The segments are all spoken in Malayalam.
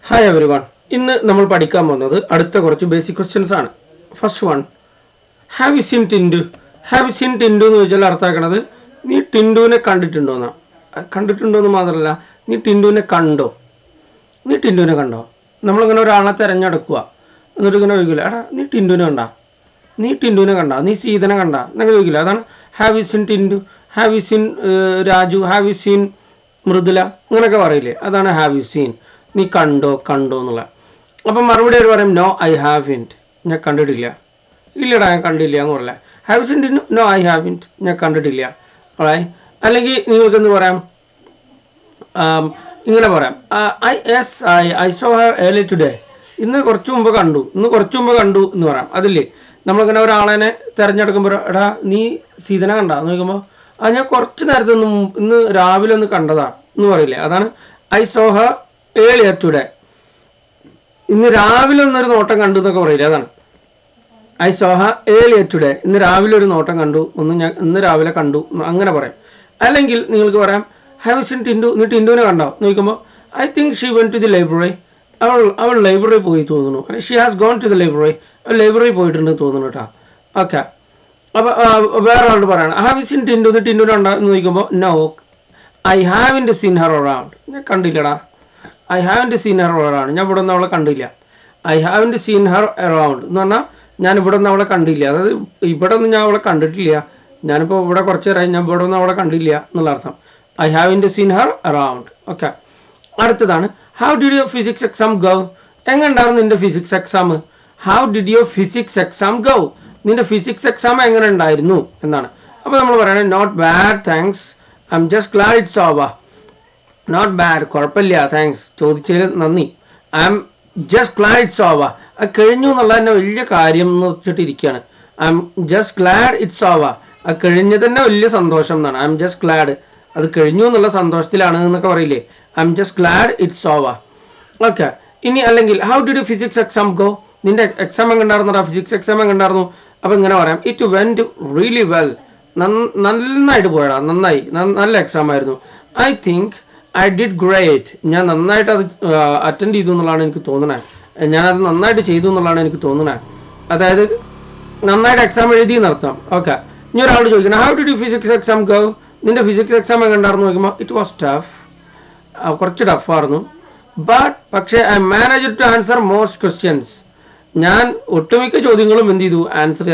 Hi every one. ഇന്ന് നമ്മൾ പഠിക്കാൻ പോകുന്നത് അടുത്ത കുറച്ച് ബേസിക് ക്വസ്റ്റ്യൻസ് ആണ്. First one, have you seen Tindu? Have you seen Tindu എന്ന് ചോദിച്ചാൽ അർത്ഥമാക്കണത് നീ ടിൻഡുവിനെ കണ്ടിട്ടുണ്ടോ എന്നാണ്. കണ്ടിട്ടുണ്ടോ എന്ന് മാത്രമല്ല, നീ ടിൻഡുവിനെ കണ്ടോ? നീ ടിൻഡുവിനെ കണ്ടോ? നമ്മളിങ്ങനെ ഒരാളെ തിരഞ്ഞെടുക്കുക, എന്നിട്ട് ഇങ്ങനെ ചോദിക്കില്ല, എടാ നീ ടിൻഡുവിനെ കണ്ട, നീ ടിൻഡുവിനെ കണ്ട, നീ സീതനെ കണ്ട എന്നൊക്കെ ചോദിക്കില്ല. അതാണ് have you seen Tindu, have you seen Raju, have you seen Mridula, അങ്ങനെയൊക്കെ പറയില്ലേ, അതാണ് ഹാവ് യു സീൻ. നീ കണ്ടോ എന്നുള്ള. അപ്പം മറുപടി അവർ പറയും നോ ഐ ഹാവിൻറ്റ്, ഞാൻ കണ്ടിട്ടില്ല. ഇല്ലടാ ഞാൻ കണ്ടില്ല എന്ന് പറയില്ല. Have seen Tindu? No I haven't, ഞാൻ കണ്ടിട്ടില്ല. അല്ലെങ്കിൽ നിങ്ങൾക്കെന്ന് പറയാം, ഇങ്ങനെ പറയാം, I saw her early today, ഇന്ന് കുറച്ച് മുമ്പ് കണ്ടു എന്ന് പറയാം. അതില്ലേ നമ്മളിങ്ങനെ ഒരാളെ തിരഞ്ഞെടുക്കുമ്പോൾ, എടാ നീ സീതനെ കണ്ടാ എന്ന് ചോദിക്കുമ്പോൾ, ഞാൻ കുറച്ച് നേരത്തെ ഇന്ന് രാവിലെ ഒന്ന് കണ്ടതാ എന്ന് പറയില്ലേ, അതാണ് I saw Har earlier today, ഇന്ന് രാവിലെ ഒന്നൊരു നോട്ടം കണ്ടു എന്നൊക്കെ പറയില്ലേ, അതാണ് I saw Har earlier today, ഇന്ന് രാവിലെ ഒരു നോട്ടം കണ്ടു, ഞാൻ ഇന്ന് രാവിലെ കണ്ടു, അങ്ങനെ പറയാം. അല്ലെങ്കിൽ നിങ്ങൾക്ക് പറയാം ഹാവ് സീൻ ടിൻഡു, നീ ടിൻഡുവിനെ കണ്ടോ എന്ന് ചോദിക്കുമ്പോൾ, I think she went to the library, അവൾ ലൈബ്രറി പോയി തോന്നുന്നു, she has gone to the library, library പോയിട്ടുണ്ട് തോന്നുന്നു കേട്ടോ. ഓക്കെ. അപ്പോൾ വേറെ ആളോട് പറയണം ഹാവ് സീൻ ടിൻഡു, നീ ടിൻഡുവിനെ കണ്ടോ എന്ന് ചോദിക്കുമ്പോൾ, no I haven't seen her around, ഞാൻ കണ്ടില്ലടാ, I haven't seen her around, ഞാൻ ഇവിടെ നിന്ന് അവളെ കണ്ടില്ല. I haven't seen her around എന്ന് പറഞ്ഞാൽ ഞാൻ ഇവിടെ നിന്ന് അവളെ കണ്ടില്ല, അതായത് ഇവിടെ നിന്ന് ഞാൻ അവളെ കണ്ടിട്ടില്ല, ഞാനിപ്പോൾ ഇവിടെ കുറച്ച് നേരമായി, ഞാൻ ഇവിടെ നിന്ന് അവളെ കണ്ടില്ല എന്നുള്ള അർത്ഥം. I haven't seen her around. Okay. അടുത്തതാണ് how did your physics exam go? എങ്ങനെയുണ്ടായിരുന്നു നിൻ്റെ physics exam? How did your physics exam go? നിൻ്റെ ഫിസിക്സ് എക്സാം എങ്ങനെ ഉണ്ടായിരുന്നു എന്നാണ്. അപ്പോൾ നമ്മൾ പറയണത് not bad thanks, I'm just glad it's over. Not bad, കുഴപ്പമില്ല, താങ്ക്സ്, ചോദിച്ചതിൽ നന്ദി. I'm just glad it's over, അത് കഴിഞ്ഞു എന്നുള്ള തന്നെ വലിയ കാര്യം എന്ന് വെച്ചിട്ടിരിക്കുകയാണ്. I'm just glad it's over, അത് കഴിഞ്ഞത് തന്നെ വലിയ സന്തോഷം എന്നാണ്. ഐ എം ജസ്റ്റ് ഗ്ലാഡ്, അത് കഴിഞ്ഞു എന്നുള്ള സന്തോഷത്തിലാണ് എന്നൊക്കെ പറയില്ലേ, I M just glad it's over. Okay. ഇനി അല്ലെങ്കിൽ how did physics exam go? നിന്റെ എക്സാം എങ്ങനെ ഉണ്ടായിരുന്നടാ, ഫിസിക്സ് എക്സാം എങ്ങനെ ഉണ്ടായിരുന്നു? അപ്പോൾ ഇങ്ങനെ പറയാം ഇറ്റ് വെൻറ്റ് റിയലി വെൽ, നന്നായിട്ട് പോയടാ, നന്നായി, നല്ല എക്സാം ആയിരുന്നു. I think I did great, ഞാൻ നന്നായിട്ട് അത് അറ്റൻഡ് ചെയ്തു എന്നുള്ളതാണ് എനിക്ക് തോന്നുന്നത്, ഞാനത് നന്നായിട്ട് ചെയ്തു എന്നുള്ളതാണ് എനിക്ക് തോന്നുന്നത്. അതായത് നന്നായിട്ട് എക്സാം എഴുതി എന്നർത്ഥം. ഓക്കെ. ഇനി ഒരാളോട് ചോദിക്കണം how did you physics exam go? നിന്റെ ഫിസിക്സ് എക്സാം എങ്ങനെ ഉണ്ടായിരുന്നു നോക്കുമ്പോൾ, ഇറ്റ് വാസ് ടഫ്, കുറച്ച് ടഫായിരുന്നു. പക്ഷേ I manage to answer most questions, ഞാൻ ഒട്ടുമിക്ക ചോദ്യങ്ങളും എന്ത് ചെയ്തു, ആൻസർ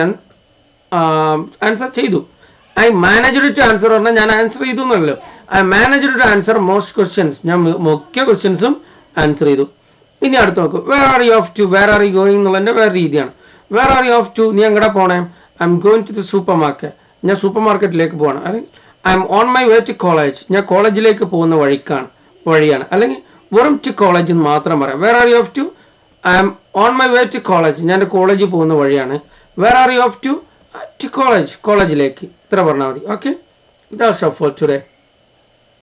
ചെയ്തു. ഐ മാനേജ് ടു ആൻസർ പറഞ്ഞാൽ ഞാൻ ആൻസർ ചെയ്തു എന്നല്ലോ. I manage to answer most questions, ഞാൻ മുഖ്യ ക്വസ്റ്റ്യൻസും ആൻസർ ചെയ്തു. ഇനി അടുത്ത് നോക്കും, where are you off to, where are you going എന്നുള്ളതിൻ്റെ വേറെ രീതിയാണ്. Where are you off to, നീ എങ്ങടെ പോണേ? I'm going to the supermarket, ഞാൻ സൂപ്പർ മാർക്കറ്റിലേക്ക് പോകണം. അല്ലെങ്കിൽ I M on my way to college, ഞാൻ കോളേജിലേക്ക് പോകുന്ന വഴിയാണ്. അല്ലെങ്കിൽ വെറും ടു കോളേജ് എന്ന് മാത്രം പറയാം. Where are you off to? I M on my way to college, ഞാൻ എൻ്റെ കോളേജിൽ പോകുന്ന വഴിയാണ്. Where are you off to? To college, കോളേജിലേക്ക്, ഇത്ര പറഞ്ഞാൽ മതി. Okay, that's all for today.